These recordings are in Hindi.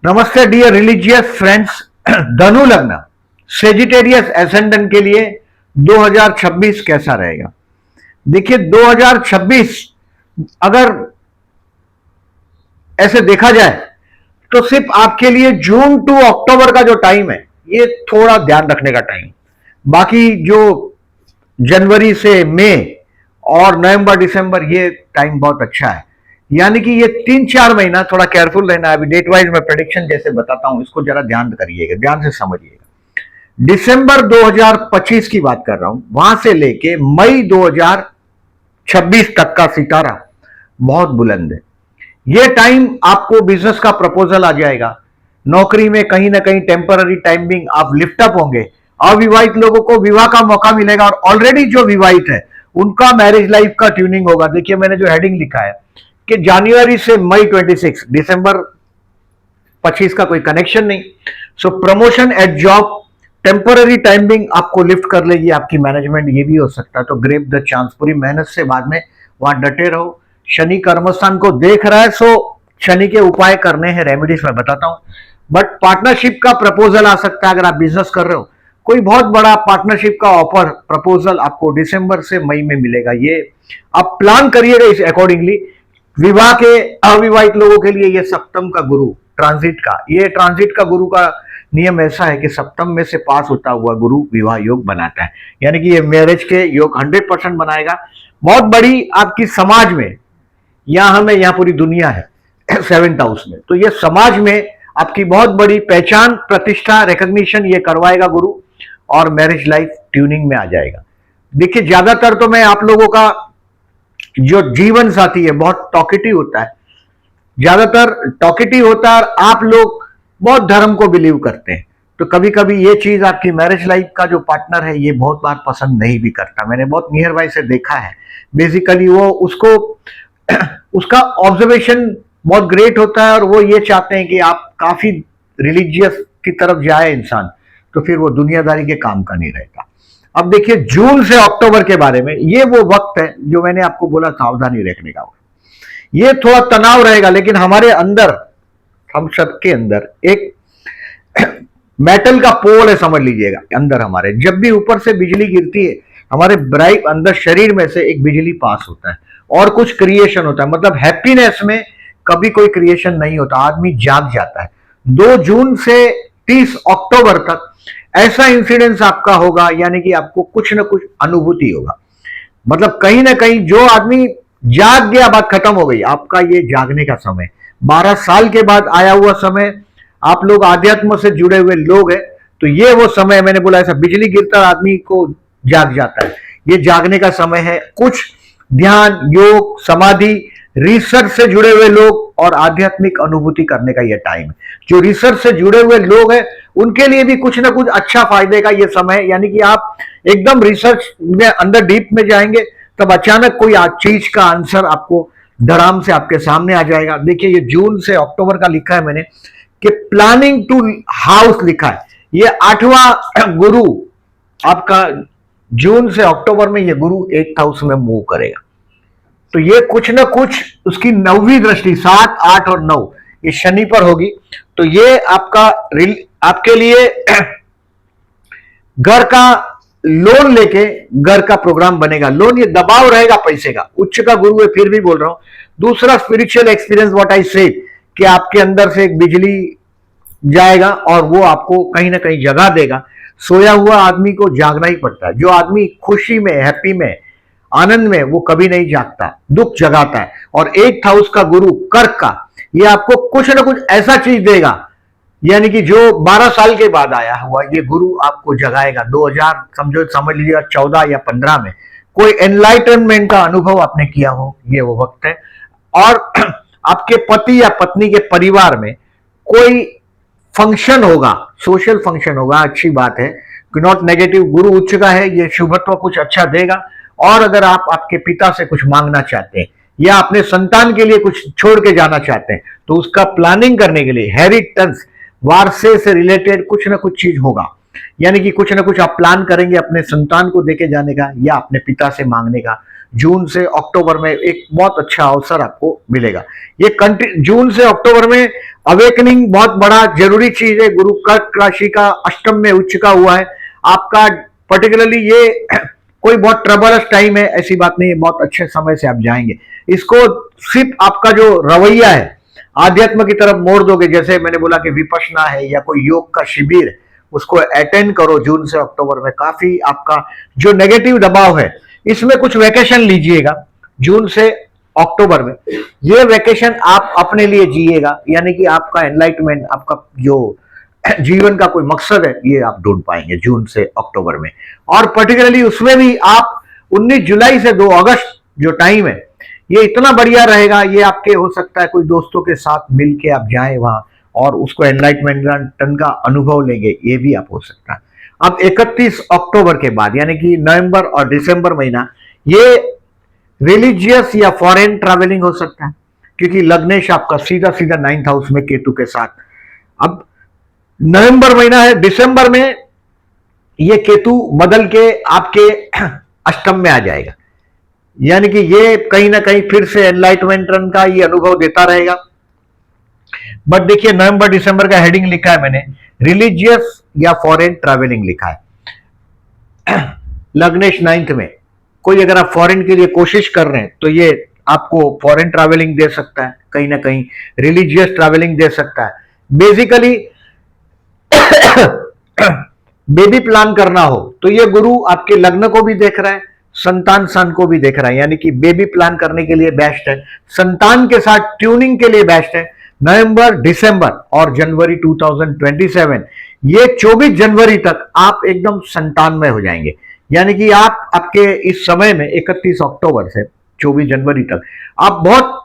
नमस्ते डियर रिलीजियस फ्रेंड्स। धनु लग्न सेजिटेरियस एसेंडेंट के लिए 2026 कैसा रहेगा? देखिए 2026 अगर ऐसे देखा जाए तो सिर्फ आपके लिए जून टू अक्टूबर का जो टाइम है ये थोड़ा ध्यान रखने का टाइम। बाकी जो जनवरी से मई और नवंबर दिसंबर ये टाइम बहुत अच्छा है। यानी कि ये 3-4 महीना थोड़ा केयरफुल रहना है। अभी डेट वाइज मैं प्रेडिक्शन जैसे बताता हूं, इसको जरा ध्यान करिएगा, ध्यान से समझिएगा। दिसंबर 2025 की बात कर रहा हूं, वहां से लेके मई 2026 तक का सितारा बहुत बुलंद है। ये टाइम आपको बिजनेस का प्रपोजल आ जाएगा, नौकरी में कहीं ना कहीं टेम्पररी टाइमिंग आप लिफ्ट अप होंगे, अविवाहित लोगों को विवाह का मौका मिलेगा और ऑलरेडी जो विवाहित है उनका मैरिज लाइफ का ट्यूनिंग होगा। देखिए मैंने जो हेडिंग लिखा है कि जनवरी से मई 26, दिसंबर 25 का कोई कनेक्शन नहीं। So promotion at job, temporary timing आपको लिफ्ट कर लेगी, आपकी मैनेजमेंट, ये भी हो सकता है। तो ग्रेप द चांस, पूरी मेहनत से बाद में वहां डटे रहो। शनि कर्मस्थान को देख रहा है, सो शनि के उपाय करने हैं, रेमेडीज मैं बताता हूं। बट पार्टनरशिप का प्रपोजल आ सकता है अगर आप बिजनेस कर रहे हो, कोई बहुत बड़ा पार्टनरशिप का ऑफर प्रपोजल आपको दिसंबर से मई में मिलेगा। ये आप प्लान करिएगा इस अकॉर्डिंगली। विवाह के अविवाहित लोगों के लिए ये सप्तम का गुरु ट्रांजिट का, ये ट्रांजिट का गुरु का नियम ऐसा है कि सप्तम में से पास होता हुआ गुरु विवाह योग बनाता है। यानी कि ये मैरिज के योग 100% बनाएगा। बहुत बड़ी आपकी समाज में, यहां हमें, यहां पूरी दुनिया है 7th हाउस में, तो ये समाज में आपकी बहुत बड़ी पहचान, प्रतिष्ठा, रिकॉग्निशन ये करवाएगा गुरु, और मैरिज लाइफ ट्यूनिंग में आ जाएगा। देखिए ज्यादातर तो मैं आप लोगों का जो जीवन साथी है बहुत टॉकेटिव होता है, ज्यादातर टॉकेटिव होता है, और आप लोग बहुत धर्म को बिलीव करते हैं। तो कभी कभी ये चीज आपकी मैरिज लाइफ का जो पार्टनर है ये बहुत बार पसंद नहीं भी करता। मैंने बहुत नियर बाय से देखा है। बेसिकली वो उसको उसका ऑब्जर्वेशन बहुत ग्रेट होता है और वो ये चाहते हैं कि आप काफी रिलीजियस की तरफ जाए इंसान, तो फिर वो दुनियादारी के काम का नहीं रहता। अब देखिए जून से अक्टूबर के बारे में, ये वो वक्त है जो मैंने आपको बोला सावधानी रखने का। ये थोड़ा तनाव रहेगा, लेकिन हमारे अंदर, हम सबके अंदर एक मेटल का पोल है, समझ लीजिएगा अंदर हमारे। जब भी ऊपर से बिजली गिरती है हमारे ब्राइट अंदर शरीर में से एक बिजली पास होता है और कुछ क्रिएशन होता है। मतलब हैप्पीनेस में कभी कोई क्रिएशन नहीं होता, आदमी जाग जाता है। 2 जून से 30 अक्टूबर तक ऐसा इंसिडेंस आपका होगा, यानी कि आपको कुछ ना कुछ अनुभूति होगा। मतलब कहीं ना कहीं जो आदमी जाग गया, बात खत्म हो गई। आपका ये जागने का समय 12 साल के बाद आया हुआ समय। आप लोग आध्यात्म से जुड़े हुए लोग हैं, तो ये वो समय, मैंने बोला ऐसा बिजली गिरता आदमी को जाग जाता है, ये जागने का समय है। कुछ ध्यान, योग, समाधि, रिसर्च से जुड़े हुए लोग और आध्यात्मिक अनुभूति करने का ये टाइम है। जो रिसर्च से जुड़े हुए लोग हैं उनके लिए भी कुछ ना कुछ अच्छा फायदे का ये समय है। यानी कि आप एकदम रिसर्च में अंदर डीप में जाएंगे, तब अचानक कोई चीज का आंसर आपको धड़ाम से आपके सामने आ जाएगा। देखिए ये जून से अक्टूबर का लिखा है मैंने कि प्लानिंग टू हाउस लिखा है। ये 8वां गुरु आपका जून से अक्टूबर में ये गुरु 8th हाउस में मूव करेगा। तो ये कुछ ना कुछ उसकी 9वीं दृष्टि 7, 8 और 9 ये शनि पर होगी। तो ये आपके लिए घर का लोन लेके घर का प्रोग्राम बनेगा। लोन, ये दबाव रहेगा पैसे का, उच्च का गुरु है, फिर भी बोल रहा हूं। दूसरा स्पिरिचुअल एक्सपीरियंस, व्हाट आई से, कि आपके अंदर से एक बिजली जाएगा और वो आपको कहीं ना कहीं जगा देगा। सोया हुआ आदमी को जागना ही पड़ता है। जो आदमी खुशी में, हैप्पी में, आनंद में, वो कभी नहीं जागता, दुख जगाता है। और 8th हाउस का गुरु कर्क का, ये आपको कुछ ना कुछ ऐसा चीज देगा, यानी कि जो 12 साल के बाद आया हुआ ये गुरु आपको जगाएगा। 2000 समझ लीजिएगा 14 या 15 में कोई एनलाइटनमेंट का अनुभव आपने किया हो, ये वो वक्त है। और आपके पति या पत्नी के परिवार में कोई फंक्शन होगा, सोशल फंक्शन होगा, अच्छी बात है, नॉट नेगेटिव। गुरु उच्च का है, ये शुभत्व कुछ अच्छा देगा। और अगर आप आपके पिता से कुछ मांगना चाहते हैं या अपने संतान के लिए कुछ छोड़ के जाना चाहते हैं, तो उसका प्लानिंग करने के लिए हेरिटेंस, वारसे से रिलेटेड कुछ ना कुछ चीज होगा। यानी कि कुछ ना कुछ आप प्लान करेंगे अपने संतान को देके जाने का या अपने पिता से मांगने का। जून से अक्टूबर में एक बहुत अच्छा अवसर आपको मिलेगा। ये जून से अक्टूबर में अवेकनिंग बहुत बड़ा जरूरी चीज है। गुरु कर्क राशि का अष्टम में उच्च का हुआ है आपका, पर्टिकुलरली ये कोई बहुत ट्रबलस टाइम है ऐसी बात नहीं है, बहुत अच्छे समय से आप जाएंगे। इसको सिर्फ आपका जो रवैया है आध्यात्म की तरफ मोड़ दोगे, जैसे मैंने बोला कि विपश्यना है या कोई योग का शिविर, उसको अटेंड करो जून से अक्टूबर में। काफी आपका जो नेगेटिव दबाव है इसमें कुछ वेकेशन लीजिएगा जून से अक्टूबर में। ये वेकेशन आप अपने लिए जिएगा, यानी कि आपका एनलाइटमेंट, आपका जो जीवन का कोई मकसद है ये आप ढूंढ पाएंगे जून से अक्टूबर में। और पर्टिकुलरली उसमें भी आप 19 जुलाई से 2 अगस्त जो टाइम है ये इतना बढ़िया रहेगा। ये आपके हो सकता है कोई दोस्तों के साथ मिलके आप जाएं वहां और उसको एनलाइटमेंट का अनुभव लेंगे, ये भी आप हो सकता है। अब 31 अक्टूबर के बाद यानी कि नवंबर और दिसंबर महीना ये रिलीजियस या फॉरेन ट्रैवलिंग हो सकता है, क्योंकि लग्नेश आपका सीधा सीधा 9th हाउस में केतु के साथ। अब नवंबर महीना है, दिसंबर में ये केतु बदल के आपके अष्टम में आ जाएगा, यानी कि ये कहीं ना कहीं फिर से एनलाइटमेंट का ये अनुभव देता रहेगा। बट देखिए नवंबर दिसंबर का हेडिंग लिखा है मैंने, रिलीजियस या फॉरेन ट्रैवलिंग लिखा है। लग्नेश 9th में, कोई अगर आप फॉरेन के लिए कोशिश कर रहे हैं तो ये आपको फॉरेन ट्रैवलिंग दे सकता है, कहीं ना कहीं रिलीजियस ट्रैवलिंग दे सकता है। बेसिकली बेबी प्लान करना हो तो ये गुरु आपके लग्न को भी देख रहा है, संतान स्थान को भी देख रहा है, यानी कि बेबी प्लान करने के लिए बेस्ट है, संतान के साथ ट्यूनिंग के लिए बेस्ट है। नवंबर, दिसंबर और जनवरी 2027, ये 24 जनवरी तक आप एकदम संतान में हो जाएंगे, यानी कि आप आपके इस समय में 31 अक्टूबर से 24 जनवरी तक आप बहुत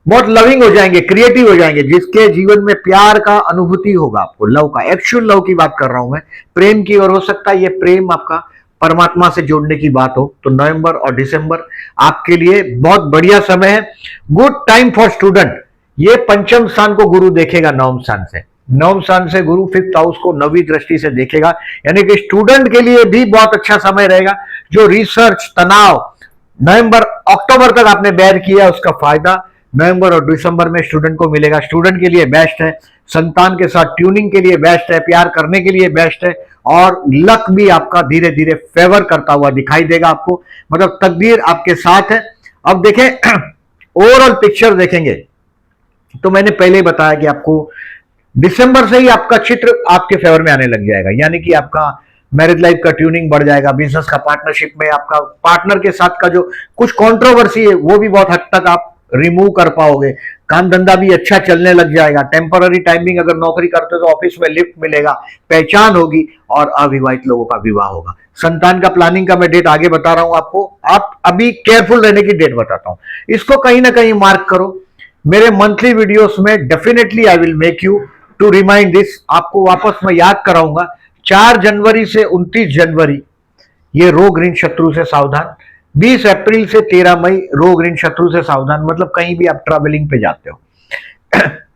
बहुत लविंग हो जाएंगे, क्रिएटिव हो जाएंगे, जिसके जीवन में प्यार का अनुभूति होगा आपको, लव का, एक्चुअल लव की बात कर रहा हूं मैं, प्रेम की। और हो सकता है ये प्रेम आपका परमात्मा से जोड़ने की बात हो, तो नवंबर और दिसंबर आपके लिए बहुत बढ़िया समय है। Good time for student. ये पंचम स्थान को गुरु देखेगा नवम स्थान से, नवम स्थान से गुरु 5th हाउस को नवी दृष्टि से देखेगा, यानी कि स्टूडेंट के लिए भी बहुत अच्छा समय रहेगा। जो रिसर्च तनाव नवंबर अक्टूबर तक आपने बेयर किया उसका फायदा नवंबर और दिसंबर में स्टूडेंट को मिलेगा। स्टूडेंट के लिए बेस्ट है, संतान के साथ ट्यूनिंग के लिए बेस्ट है, प्यार करने के लिए बेस्ट है, और लक भी आपका धीरे धीरे फेवर करता हुआ दिखाई देगा आपको, मतलब तकदीर आपके साथ है। अब देखें ओवरऑल पिक्चर देखेंगे तो मैंने पहले ही बताया कि आपको दिसंबर से ही आपका चित्र आपके फेवर में आने लग जाएगा, यानी कि आपका मैरिज लाइफ का ट्यूनिंग बढ़ जाएगा, बिजनेस का पार्टनरशिप में आपका पार्टनर के साथ का जो कुछ कंट्रोवर्सी है वो भी बहुत हद तक आप रिमूव कर पाओगे, काम धंधा भी अच्छा चलने लग जाएगा। टेम्पररी टाइमिंग अगर नौकरी करते हो तो ऑफिस में लिफ्ट मिलेगा, पहचान होगी, और अविवाहित लोगों का विवाह होगा। संतान का प्लानिंग का मैं डेट आगे बता रहा हूं आपको, आप अभी केयरफुल रहने की डेट बताता हूं, इसको कहीं ना कहीं मार्क करो। मेरे मंथली वीडियोस में definitely I will make you to remind this, आपको वापस मैं याद कराऊंगा। 4 जनवरी से 29 जनवरी ये रोग ऋण शत्रु से सावधान, 20 अप्रैल से 13 मई रोग ऋण शत्रु से सावधान, मतलब कहीं भी आप ट्रैवलिंग पे जाते हो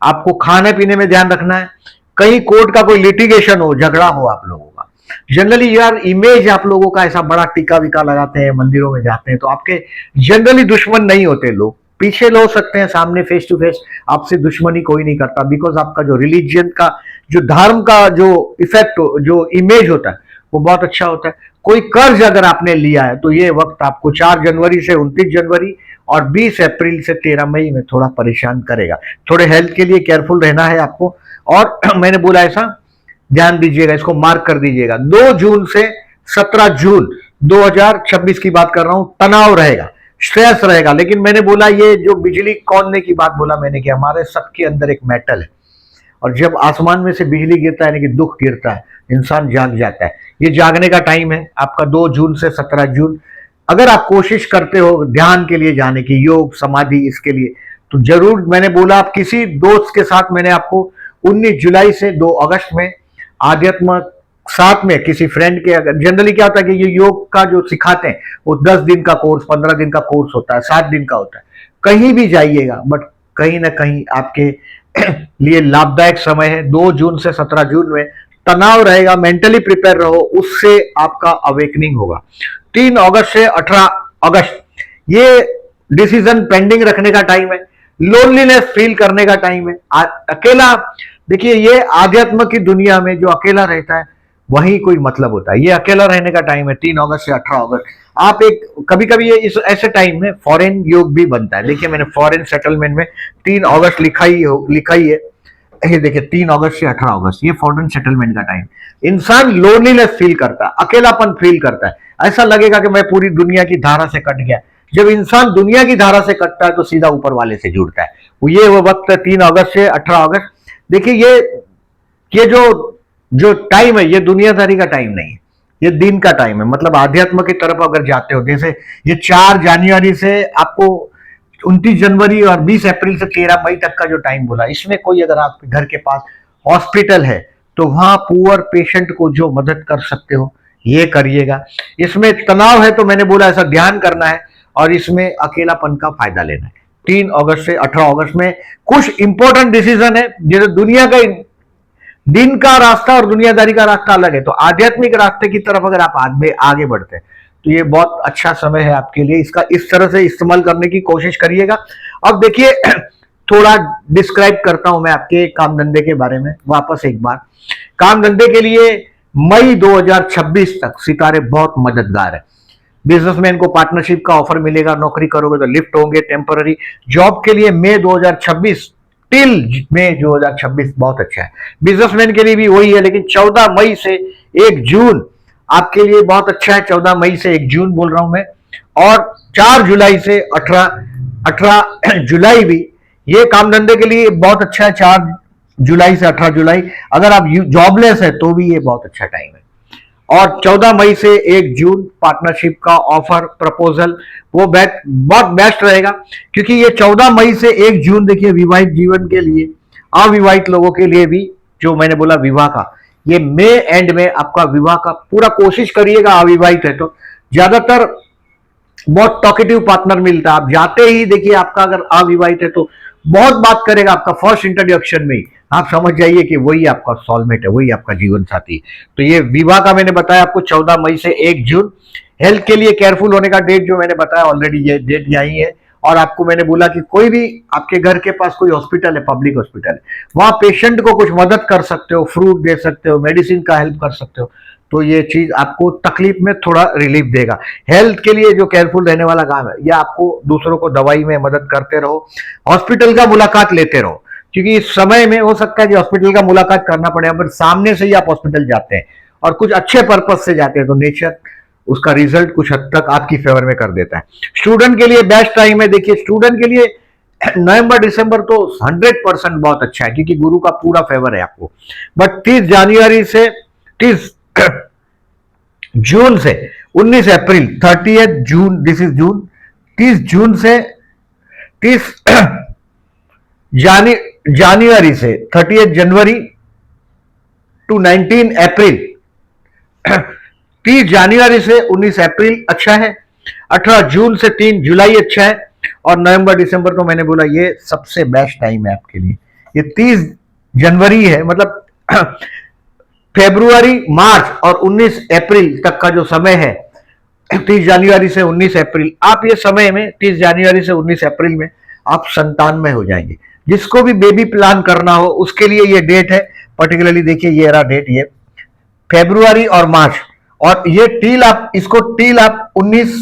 आपको खाने पीने में ध्यान रखना है, कहीं कोर्ट का कोई लिटिगेशन हो, झगड़ा हो आप लोगों का। जनरली यार इमेज आप लोगों का ऐसा बड़ा टीका विका लगाते हैं, मंदिरों में जाते हैं, तो आपके जनरली दुश्मन नहीं होते लोग, पीछे लो सकते हैं, सामने फेस टू फेस आपसे दुश्मनी कोई नहीं करता, बिकॉज आपका जो रिलीजियन का जो धर्म का जो इफेक्ट जो इमेज होता है वो बहुत अच्छा होता है। कोई कर्ज अगर आपने लिया है तो ये वक्त आपको 4 जनवरी से 29 जनवरी और 20 अप्रैल से 13 मई में थोड़ा परेशान करेगा। थोड़े हेल्थ के लिए केयरफुल रहना है आपको, और मैंने बोला ऐसा ध्यान दीजिएगा, इसको मार्क कर दीजिएगा। 2 जून से 17 जून 2026 की बात कर रहा हूं, तनाव रहेगा, स्ट्रेस रहेगा, लेकिन मैंने बोला ये जो बिजली कौनने की बात बोला मैंने कि हमारे सबके अंदर एक मेटल है, और जब आसमान में से बिजली गिरता है यानी कि दुख गिरता है, इंसान जाग जाता है। ये जागने का टाइम है आपका 2 जून से 17 जून। अगर आप कोशिश करते हो ध्यान के लिए जाने की, योग समाधि इसके लिए, तो जरूर मैंने बोला आप किसी दोस्त के साथ, मैंने आपको 19 जुलाई से 2 अगस्त में आध्यात्म साथ में किसी फ्रेंड के, अगर जनरली क्या होता है कि ये योग का जो सिखाते हैं वो 10 दिन का कोर्स, 15 दिन का कोर्स होता है, 7 दिन का होता है, कहीं भी जाइएगा बट कहीं ना कहीं आपके लिए लाभदायक समय है। 2 जून से 17 जून में तनाव रहेगा, मेंटली प्रिपेयर रहो, उससे आपका अवेकनिंग होगा। 3 अगस्त से 18 अगस्त ये डिसीजन पेंडिंग रखने का टाइम है, लोनलीनेस फील करने का टाइम है, अकेला। देखिए ये आध्यात्म की दुनिया में जो अकेला रहता है वही कोई मतलब होता है। ये अकेला रहने का टाइम है 3 अगस्त से 18 अगस्त। आप एक कभी कभी ये इस ऐसे टाइम में फॉरेन योग भी बनता है। देखिए मैंने फॉरेन सेटलमेंट में 3 अगस्त लिखा ही है। ये देखिए 3 अगस्त से 18 अगस्त ये फॉरेन सेटलमेंट का टाइम। इंसान लोनलीनेस फील करता है, अकेलापन फील करता है, ऐसा लगेगा कि मैं पूरी दुनिया की धारा से कट गया। जब इंसान दुनिया की धारा से कटता है तो सीधा ऊपर वाले से जुड़ता है। वो वक्त है 3 अगस्त से 18 अगस्त। देखिए ये जो टाइम है ये दुनियादारी का टाइम नहीं है, ये दिन का टाइम है। मतलब आध्यात्म की तरफ अगर जाते हो, जैसे ये 4 जनवरी से आपको 29 जनवरी और 20 अप्रैल से 13 मई तक का जो टाइम बोला, इसमें कोई अगर आपके घर के पास हॉस्पिटल है तो वहां पुअर पेशेंट को जो मदद कर सकते हो ये करिएगा। इसमें तनाव है तो मैंने बोला ऐसा ध्यान करना है, और इसमें अकेलापन का फायदा लेना है। 3 अगस्त से 18 अगस्त में कुछ इंपॉर्टेंट डिसीजन है। जैसे दुनिया का दिन का रास्ता और दुनियादारी का रास्ता अलग है, तो आध्यात्मिक रास्ते की तरफ अगर आप आगे बढ़ते हैं तो ये बहुत अच्छा समय है आपके लिए। इसका इस तरह से इस्तेमाल करने की कोशिश करिएगा। अब देखिए थोड़ा डिस्क्राइब करता हूं मैं आपके काम धंधे के बारे में वापस एक बार। काम धंधे के लिए मई 2026 तक सितारे बहुत मददगार है। बिजनेसमैन को पार्टनरशिप का ऑफर मिलेगा, नौकरी करोगे तो लिफ्ट होंगे टेम्पररी। जॉब के लिए मई 2026 टिल मई 2026 बहुत अच्छा है। बिजनेसमैन के लिए भी वही है, लेकिन 14 मई से 1 जून आपके लिए बहुत अच्छा है। 14 मई से 1 जून बोल रहा हूं मैं, और 4 जुलाई से 18 जुलाई भी ये काम धंधे के लिए बहुत अच्छा है। 4 जुलाई से 18 जुलाई अगर आप जॉबलेस है तो भी ये बहुत अच्छा टाइम है। और 14 मई से 1 जून पार्टनरशिप का ऑफर प्रपोजल वो बहुत बेस्ट रहेगा, क्योंकि ये 14 मई से 1 जून देखिए विवाहित जीवन के लिए, अविवाहित लोगों के लिए भी जो मैंने बोला विवाह का, ये मई एंड में आपका विवाह का पूरा कोशिश करिएगा। अविवाहित है तो ज्यादातर बहुत टॉकेटिव पार्टनर मिलता है। आप जाते ही देखिए आपका अगर अविवाहित है तो बहुत बात करेगा आपका फर्स्ट इंट्रोडक्शन में ही, आप समझ जाइए कि वही आपका सोलमेट है, वही आपका जीवन साथी। तो ये विवाह का मैंने बताया आपको 14 मई से 1 जून। हेल्थ के लिए केयरफुल होने का डेट जो मैंने बताया ऑलरेडी, ये डेट यही है। और आपको मैंने बोला कि कोई भी आपके घर के पास कोई हॉस्पिटल है, पब्लिक हॉस्पिटल है, वहां पेशेंट को कुछ मदद कर सकते हो, फ्रूट दे सकते हो, मेडिसिन का हेल्प कर सकते हो, तो ये चीज आपको तकलीफ में थोड़ा रिलीफ देगा। हेल्थ के लिए जो केयरफुल रहने वाला काम है, या आपको दूसरों को दवाई में मदद करते रहो, हॉस्पिटल का मुलाकात लेते रहो, क्योंकि इस समय में हो सकता है कि हॉस्पिटल का मुलाकात करना पड़े, पर सामने से ही आप हॉस्पिटल जाते हैं और कुछ अच्छे पर्पज से जाते हैं तो नेचर उसका रिजल्ट कुछ हद तक आपकी फेवर में कर देता है। स्टूडेंट के लिए बेस्ट टाइम है। देखिए स्टूडेंट के लिए नवंबर दिसंबर तो 100% बहुत अच्छा है, क्योंकि गुरु का पूरा फेवर है आपको। बट 30 जनवरी से 30 जून से 19 अप्रैल 30 जून, दिस इज जून, 30 जून से 30 जनवरी से 30 जनवरी टू 19 अप्रैल 30 जनवरी से 19 अप्रैल अच्छा है। 18 जून से 3 जुलाई अच्छा है। और नवंबर दिसंबर तो मैंने बोला ये सबसे बेस्ट टाइम है आपके लिए। ये 30 जनवरी है, मतलब फरवरी, मार्च और 19 अप्रैल तक का जो समय है, 30 जनवरी से 19 अप्रैल, आप ये समय में 30 जनवरी से 19 अप्रैल में आप संतान में हो जाएंगे। जिसको भी बेबी प्लान करना हो उसके लिए ये डेट है। पर्टिकुलरली देखिए ये रहा डेट, ये फरवरी और मार्च, और ये टील आप इसको टील आप 19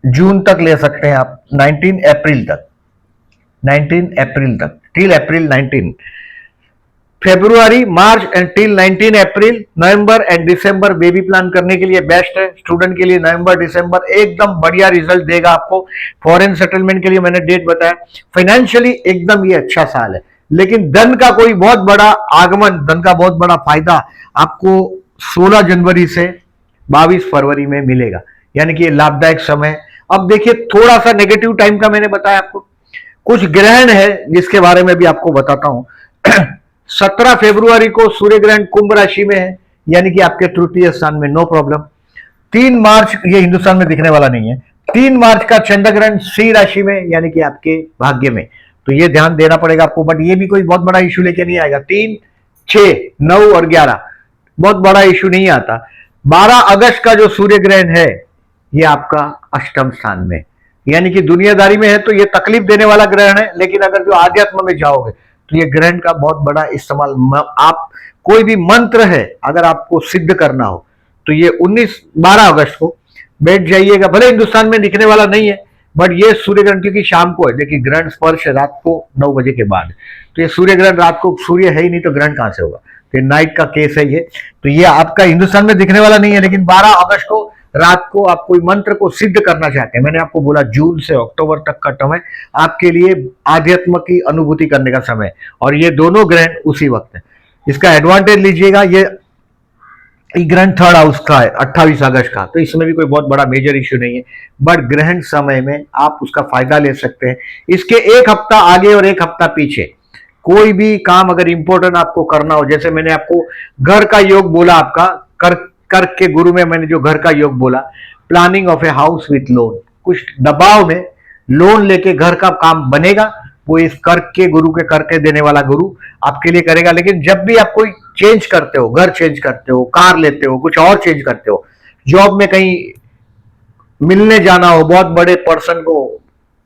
जून तक ले सकते हैं आप, 19 अप्रैल तक, 19 अप्रैल तक, टील अप्रैल 19, फरवरी, मार्च एंड टिल 19 अप्रैल। नवंबर एंड दिसंबर बेबी प्लान करने के लिए बेस्ट है। स्टूडेंट के लिए नवंबर दिसंबर एकदम बढ़िया रिजल्ट देगा आपको। फॉरेन सेटलमेंट के लिए मैंने डेट बताया। फाइनेंशियली एकदम ये अच्छा साल है, लेकिन धन का कोई बहुत बड़ा आगमन, धन का बहुत बड़ा फायदा आपको 16 जनवरी से 22 फरवरी में मिलेगा, यानी कि ये लाभदायक समय। अब देखिए थोड़ा सा नेगेटिव टाइम का मैंने बताया आपको, कुछ ग्रहण है जिसके बारे में भी आपको बताता हूं। 17 फरवरी को सूर्य ग्रहण कुंभ राशि में है, यानी कि आपके तृतीय स्थान में, नो प्रॉब्लम। 3 मार्च, ये हिंदुस्तान में दिखने वाला नहीं है, 3 मार्च का चंद्र ग्रहण सिंह राशि में, यानी कि आपके भाग्य में, तो ये ध्यान देना पड़ेगा आपको। बट ये भी कोई बहुत बड़ा इशू लेके नहीं आएगा। 3, 6, 9 और 11 बहुत बड़ा इशू नहीं आता। 12 अगस्त का जो सूर्य ग्रहण है ये आपका अष्टम स्थान में, यानी कि दुनियादारी में है तो ये तकलीफ देने वाला ग्रहण है, लेकिन अगर जो आध्यात्म में जाओगे तो ये ग्रहण का बहुत बड़ा इस्तेमाल, आप कोई भी मंत्र है अगर आपको सिद्ध करना हो तो ये 12 अगस्त को बैठ जाइएगा। भले हिंदुस्तान में दिखने वाला नहीं है, बट ये सूर्य ग्रहण क्योंकि शाम को है, देखिए ग्रहण स्पर्श है रात को 9 बजे के बाद, तो ये सूर्य ग्रहण रात को, सूर्य है ही नहीं तो ग्रहण कहां से होगा, तो ये नाइट का केस है ये। तो ये आपका हिंदुस्तान में दिखने वाला नहीं है, लेकिन 12 अगस्त को रात को आप कोई मंत्र को सिद्ध करना चाहते हैं, मैंने आपको बोला जून से अक्टूबर तक का समय आपके लिए आध्यात्म की अनुभूति करने का समय, और ये दोनों ग्रहण उसी वक्त है। इसका एडवांटेज लीजिएगा। ये ग्रहण थर्ड हाउस का है 28 अगस्त का, तो इसमें भी कोई बहुत बड़ा मेजर इश्यू नहीं है, बट ग्रहण समय में आप उसका फायदा ले सकते हैं। इसके एक हफ्ता आगे और एक हफ्ता पीछे कोई भी काम अगर इंपॉर्टेंट आपको करना हो, जैसे मैंने आपको घर का योग बोला, आपका कर्क के गुरु में मैंने जो घर का योग बोला, planning of a house with loan, कुछ दबाव में लोन लेके घर का काम बनेगा, वो इस कर्क के गुरु के करके देने वाला गुरु आपके लिए करेगा। लेकिन जब भी आप कोई चेंज करते हो, घर चेंज करते हो, कार लेते हो, कुछ और चेंज करते हो, जॉब में कहीं मिलने जाना हो बहुत बड़े पर्सन को,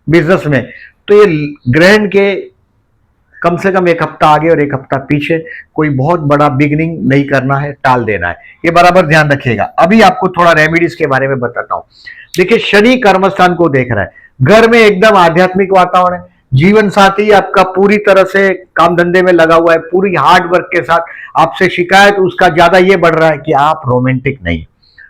बिजनेस में, तो ये ग्रहण के कम से कम एक हफ्ता आगे और एक हफ्ता पीछे कोई बहुत बड़ा बिगनिंग नहीं करना है, टाल देना है, ये बराबर ध्यान रखिएगा। अभी आपको थोड़ा रेमेडीज के बारे में बताता हूं। देखिए शनि कर्मस्थान को देख रहा है, घर में एकदम आध्यात्मिक वातावरण है, जीवन साथी आपका पूरी तरह से काम धंधे में लगा हुआ है, पूरी हार्ड वर्क के साथ, आपसे शिकायत उसका ज्यादा ये बढ़ रहा है कि आप रोमांटिक नहीं।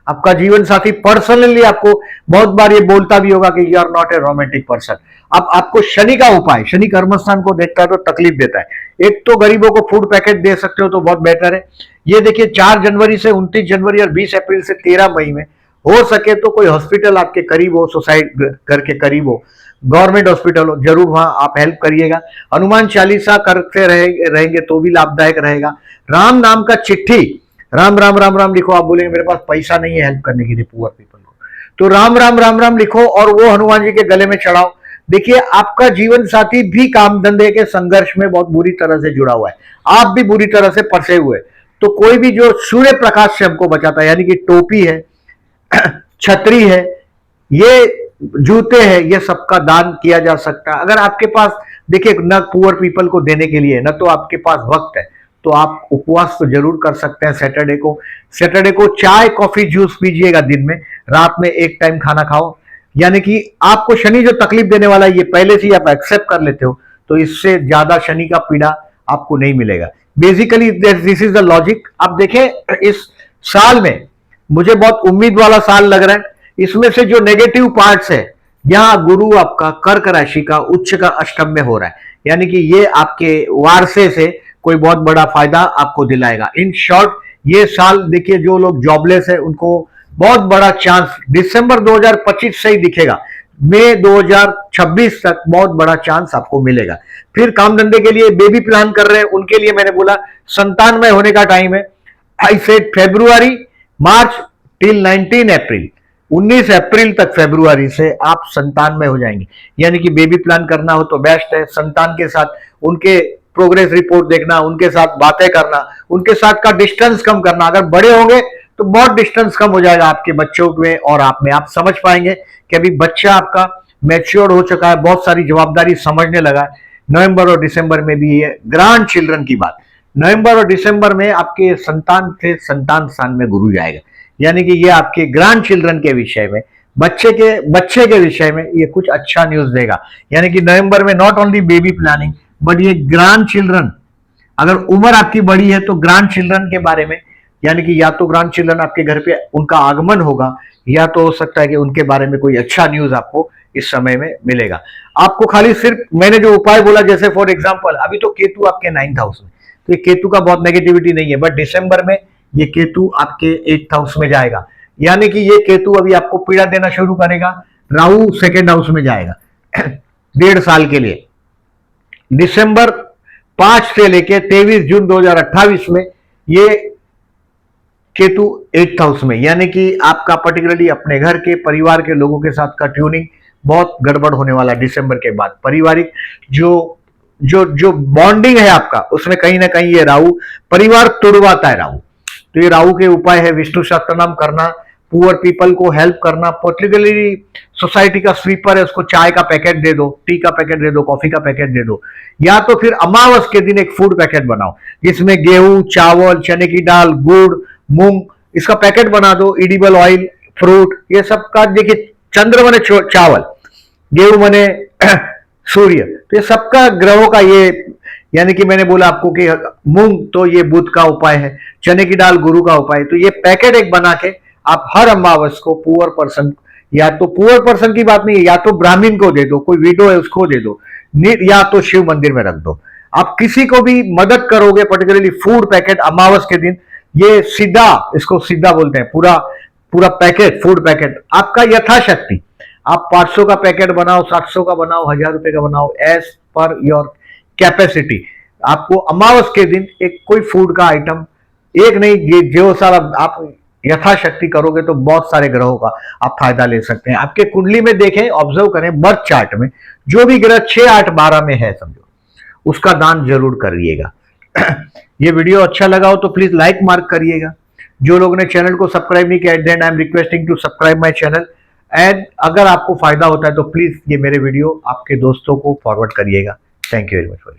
आपका जीवन साथी पर्सनली आपको बहुत बार ये बोलता भी होगा कि you are not a romantic person. अब आपको शनि का उपाय, शनि कर्मस्थान को देखता है तो तकलीफ देता है। एक तो गरीबों को फूड पैकेट दे सकते हो तो बहुत बेटर है। ये देखिए 4 जनवरी से 29 जनवरी और 20 अप्रैल से 13 मई में हो सके तो कोई हॉस्पिटल आपके करीब हो, सोसाइटी घर के करीब हो, गवर्नमेंट हॉस्पिटल हो, जरूर वहां आप हेल्प करिएगा। हनुमान चालीसा करते रहेंगे तो भी लाभदायक रहेगा। राम नाम का चिट्ठी, राम राम राम राम लिखो। आप बोलेंगे मेरे पास पैसा नहीं है हेल्प करने के लिए पुअर पीपल को, तो राम राम राम राम लिखो और वो हनुमान जी के गले में चढ़ाओ। देखिए आपका जीवन साथी भी काम धंधे के संघर्ष में बहुत बुरी तरह से जुड़ा हुआ है, आप भी बुरी तरह से फंसे हुए, तो कोई भी जो सूर्य प्रकाश से हमको बचाता है, यानी कि टोपी है, छतरी है, ये जूते हैं, ये सबका दान किया जा सकता है। अगर आपके पास देखिए न पुअर पीपल को देने के लिए न तो आपके पास वक्त है, तो आप उपवास तो जरूर कर सकते हैं। सैटरडे को चाय कॉफी जूस पीजिएगा दिन में, रात में एक टाइम खाना खाओ, यानी कि आपको शनि जो तकलीफ देने वाला है ये पहले से ही आप एक्सेप्ट कर लेते हो, तो इससे ज्यादा शनि का पीड़ा आपको नहीं मिलेगा। Basically this is the logic. आप देखें इस साल में मुझे बहुत उम्मीद वाला साल लग रहा है। इसमें से जो नेगेटिव पार्ट्स है, यहां गुरु आपका कर्क राशि का उच्च का अष्टम में हो रहा है, यानी कि ये आपके वारसे से कोई बहुत बड़ा फायदा आपको दिलाएगा। इन शॉर्ट ये साल देखिए जो लोग जॉबलेस है उनको बहुत बड़ा चांस दिसंबर 2025 से ही दिखेगा, मई 2026 तक बहुत बड़ा चांस आपको मिलेगा। फिर काम धंधे के लिए बेबी प्लान कर रहे हैं उनके लिए मैंने बोला संतानमय होने का टाइम है। I said February March till 19 April, 19 April तक फेब्रुआरी से आप संतानमय हो जाएंगे, यानी कि बेबी प्लान करना हो तो बेस्ट है। संतान के साथ उनके प्रोग्रेस रिपोर्ट देखना, उनके साथ बातें करना, उनके साथ का डिस्टेंस कम करना। अगर बड़े होंगे तो बहुत डिस्टेंस कम हो जाएगा आपके बच्चों में और आप में। आप समझ पाएंगे कि अभी बच्चा आपका मैच्योर हो चुका है, बहुत सारी जवाबदारी समझने लगा है। नवंबर और दिसंबर में भी ये ग्रैंड चिल्ड्रन की बात, नवंबर और दिसंबर में आपके संतान से संतान स्थान में गुरु जाएगा, यानी कि ये आपके ग्रैंड चिल्ड्रन के विषय में, बच्चे के विषय में ये कुछ अच्छा न्यूज देगा। यानी कि नवंबर में not only baby planning but ये ग्रैंड चिल्ड्रन, अगर उम्र आपकी बड़ी है तो ग्रैंड चिल्ड्रन के बारे में, यानी कि या तो ग्रैंड चिल्ड्रन आपके घर पे उनका आगमन होगा, या तो हो सकता है कि उनके बारे में कोई अच्छा न्यूज आपको इस समय में मिलेगा। आपको खाली सिर्फ मैंने जो उपाय बोला, जैसे फॉर एग्जांपल अभी तो केतु आपके 9th हाउस में, तो ये केतु का बहुत नेगेटिविटी नहीं है, बट दिसंबर में ये केतु आपके 8th हाउस में जाएगा, यानी कि ये केतु अभी आपको पीड़ा देना शुरू करेगा। राहु 2nd हाउस में जाएगा 1.5 साल के लिए। दिसंबर 5 से लेके 23 जून 2028 में ये केतु 8th हाउस में, यानी कि आपका पर्टिकुलरली अपने घर के परिवार के लोगों के साथ का ट्यूनिंग बहुत गड़बड़ होने वाला दिसंबर के बाद। पारिवारिक जो बॉन्डिंग है आपका उसमें कहीं ना कहीं ये राहु परिवार तोड़वाता है राहु, तो ये राहु के उपाय है विष्णु सहस्त्रनाम करना, पुअर पीपल को हेल्प करना, पर्टिकुलरली सोसाइटी का स्वीपर है उसको चाय का पैकेट दे दो, टी का पैकेट दे दो, कॉफी का पैकेट दे दो, या तो फिर अमावस के दिन एक फूड पैकेट बनाओ जिसमें गेहूं, चावल, चने की दाल, गुड़, मूंग, इसका पैकेट बना दो, इडिबल ऑयल, फ्रूट, ये सब का। देखिए चंद्र मने चावल, गेहूं मने सूर्य, तो ये सबका ग्रहों का ये, यानी कि मैंने बोला आपको कि मूंग तो ये बुध का उपाय है, चने की दाल गुरु का उपाय है। तो ये पैकेट एक बना के आप हर अमावस को पुअर पर्सन, या तो पुअर पर्सन की बात नहीं है, या तो ब्राह्मण को दे दो, कोई विडो है उसको दे दो, या तो शिव मंदिर में रख दो। आप किसी को भी मदद करोगे, पर्टिकुलरली फूड पैकेट अमावस के दिन, ये सीधा, इसको सीधा बोलते हैं, पूरा पूरा पैकेट, फूड पैकेट आपका यथाशक्ति। आप 500 का पैकेट बनाओ, 700 का बनाओ, 1000 रुपए का बनाओ, एज पर योर कैपेसिटी। आपको अमावस के दिन एक कोई फूड का आइटम, एक नहीं, ये जो सारा आप यथाशक्ति करोगे तो बहुत सारे ग्रहों का आप फायदा ले सकते हैं। आपके कुंडली में देखें, ऑब्जर्व करें, बर्थ चार्ट में जो भी ग्रह 6, 8, 12 में है समझो, उसका दान जरूर करिएगा। ये वीडियो अच्छा लगा हो तो प्लीज लाइक मार्क करिएगा। जो लोगों ने चैनल को सब्सक्राइब नहीं किया, then I am requesting to subscribe my channel. And अगर आपको फायदा होता है तो प्लीज ये मेरे वीडियो आपके दोस्तों को फॉरवर्ड करिएगा। Thank you very much for